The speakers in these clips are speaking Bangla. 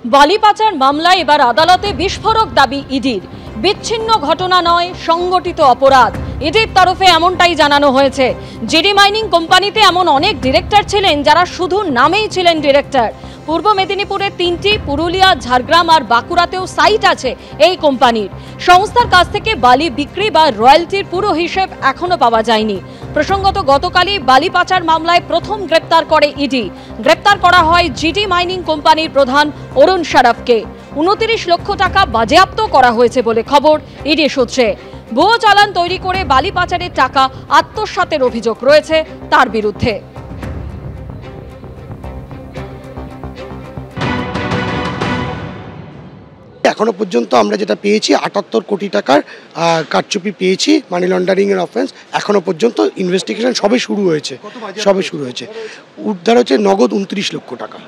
বালি পাচার মামলায় এবার আদালতে বিস্ফোরক দাবি ইডির। বিচ্ছিন্ন ঘটনা নয়, সংগঠিত অপরাধ। ইডির তরফে এমনটাই জানানো হয়েছে। জিডি মাইনিং কোম্পানিতে এমন অনেক ডিরেক্টর ছিলেন যারা শুধু নামেই ছিলেন ডিরেক্টর। পূর্ব মেদিনীপুরে 3টি, পুরুলিয়া, ঝাড়গ্রাম আর বাঁকুড়াতেও সাইট আছে এই কোম্পানির। সংস্থার কাছ থেকে বালি বিক্রি বা রয়্যালটির পুরো হিসেব এখনো পাওয়া যায়নি। প্রসঙ্গত, গতকালই বালি পাচার মামলায় প্রথম গ্রেপ্তার করে ইডি। গ্রেপ্তার করা হয় জিডি মাইনিং কোম্পানির প্রধান অরুণ সারাফকে। 29 লক্ষ টাকা বাজেয়াপ্ত করা হয়েছে বলে খবর ইডি সূত্রে। ভুয়ো চালান তৈরি করে বালি পাচারের টাকা আত্মসাতের অভিযোগ রয়েছে তার বিরুদ্ধে। এখনো পর্যন্ত আমরা যেটা পেয়েছি 78 কোটি টাকার কারচুপি পেয়েছি, মানি লন্ডারিং এর অফেন্স। এখনো পর্যন্ত ইনভেস্টিগেশন সবে শুরু হয়েছে। উদ্ধার হচ্ছে নগদ 29 লক্ষ টাকা।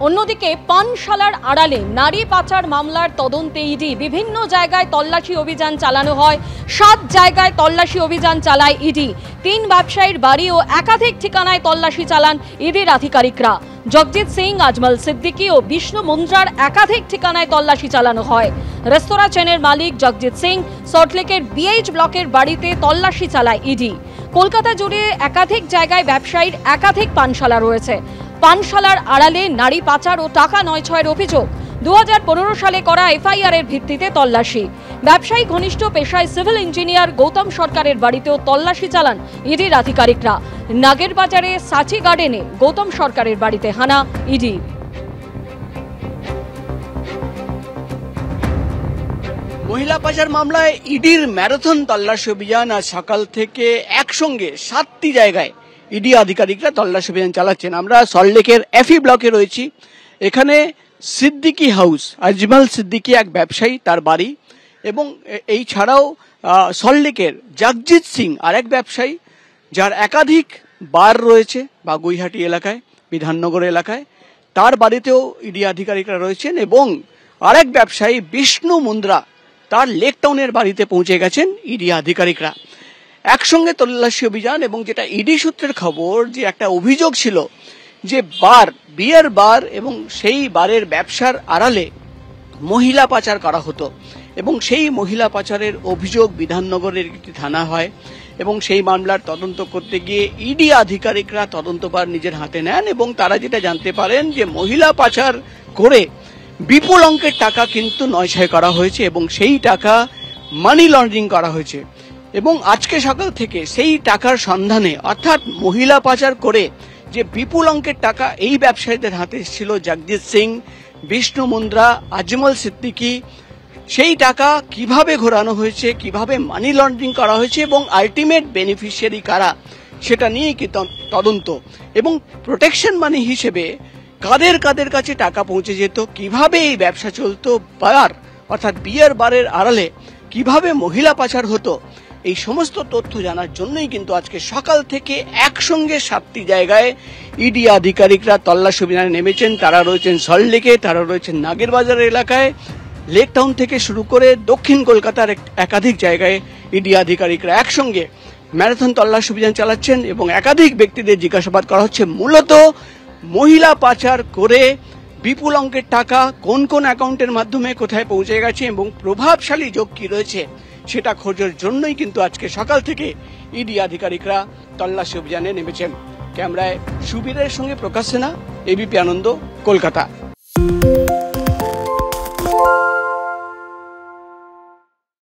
অন্যদিকে পানশালার আড়ালে নারী পাচার মামলার তদন্তে ইডি। বিভিন্ন জায়গায় তল্লাশি অভিযান চালানো হয়। 7 জায়গায় তল্লাশি অভিযান চালায় ইডি। 3 ব্যবসায়ীর বাড়ি ও একাধিক ঠিকানায় তল্লাশি চালান ইডির আধিকারিকরা। জগজিৎ সিং, আজমল সিদ্দিকী ও বিষ্ণু মুন্দ্রার একাধিক ঠিকানায় তল্লাশি চালানো হয়। রেস্তোরাঁ চেনের মালিক জগজিৎ সিং সল্টলেকের BH ব্লকের বাড়িতে তল্লাশি চালায় ইডি। কলকাতা জুড়ে একাধিক জায়গায় ব্যবসায়ীর একাধিক পানশালা রয়েছে। পানশালার আড়ালে নারী পাচার ও টাকা নয়ছয়ের অভিযোগ। 2015 সালে করা FIR এর ভিত্তিতে তল্লাশি। ব্যবসায়ী ঘনিষ্ঠ পেশায় সিভিল ইঞ্জিনিয়ার গৌতম সরকারের বাড়িতেও তল্লাশি চালান ইডির আধিকারিকরা। নাগের বাজারে সাচি গার্ডেনে গৌতম সরকারের বাড়িতে হানা ইডি। মহিলা পাচার মামলায় ইডির ম্যারাথন তল্লাশি অভিযান আজ সকাল থেকে একসঙ্গে 7টি জায়গায় ইডি আধিকারিকরা তল্লাশি অভিযান চালাচ্ছেন। আমরা সল্টলেকের FE ব্লকে রয়েছি। এখানে সিদ্দিকী হাউস, আজমল সিদ্দিকী এক ব্যবসায়ী, তার বাড়ি, এবং এই ছাড়াও সল্টলেকের জগজিৎ সিং আরেক ব্যবসায়ী, যার একাধিক বার রয়েছে বাগুইহাটি এলাকায়, বিধাননগর এলাকায়, তার বাড়িতেও ইডি আধিকারিকরা রয়েছেন। এবং আরেক ব্যবসায়ী বিষ্ণু মুন্দ্রা, তার লেক টাউনের বাড়িতে পৌঁছে গেছেন ইডি আধিকারিকরা। একসঙ্গে তল্লাশি অভিযান। এবং যেটা ইডি সূত্রের খবর, যে একটা অভিযোগ ছিল যে বিয়ার বার এবং সেই বারের ব্যবসার আড়ালে মহিলা পাচার করা হতো, এবং সেই মহিলা পাচারের অভিযোগ বিধাননগরের একটি থানা হয়। এবং সেই মামলার তদন্ত করতে গিয়ে ইডি আধিকারিকরা তদন্তভার নিজের হাতে নেন এবং তারা যেটা জানতে পারেন যে মহিলা পাচার করে বিপুল অঙ্কের টাকা কিন্তু নয়ছয় করা হয়েছে এবং সেই টাকা মানি লন্ডারিং করা হয়েছে। এবং আজকে সকাল থেকে সেই টাকার সন্ধানে, অর্থাৎ মহিলা পাচার করে যে বিপুল অঙ্কের টাকা এই ব্যবসায়ীদের হাতে ছিল, জগজিৎ সিং, বিষ্ণু মুন্দ্রা, আজমল সিদ্দিকী, সেই টাকা কিভাবে ঘোরানো হয়েছে, কিভাবে মানি লন্ডারিং করা হয়েছে এবং আলটিমেট বেনিফিশিয়ারি কারা, সেটা নিয়েই কি তদন্ত। এবং প্রোটেকশন মানি হিসেবে কাদের কাদের কাছে টাকা পৌঁছে যেত, কিভাবে এই ব্যবসা চলতো, বার অর্থাৎ বিয়ার বারের আড়ালে কিভাবে মহিলা পাচার হতো, এই সমস্ত তথ্য জানার জন্যই কিন্তু আজকে সকাল থেকে একসঙ্গে 7টি জায়গায় ইডি আধিকারিকরা তল্লাশি অভিযানে নেমেছেন। তারা রয়েছেন সল্টলেকে, তারা রয়েছেন নাগের বাজার এলাকায়, লেক টাউন থেকে শুরু করে দক্ষিণ কলকাতার একাধিক জায়গায় ইডি আধিকারিকরা একসঙ্গে ম্যারাথন তল্লাশি অভিযান চালাচ্ছেন। এবং একাধিক ব্যক্তিদের জিজ্ঞাসাবাদ করা হচ্ছে মূলত মহিলা পাচার করে বিপুল অঙ্কের টাকা কোন কোন অ্যাকাউন্টের মাধ্যমে কোথায় পৌঁছে গেছে এবং প্রভাবশালী যোগ কি রয়েছে, সেটা খোঁজার জন্যই কিন্তু আজকে সকাল থেকে ইডি আধিকারিকরা তল্লাশি অভিযানে নেমেছেন। ক্যামেরায় সুবীরের সঙ্গে প্রকাশ সেনা, ABP আনন্দ, কলকাতা।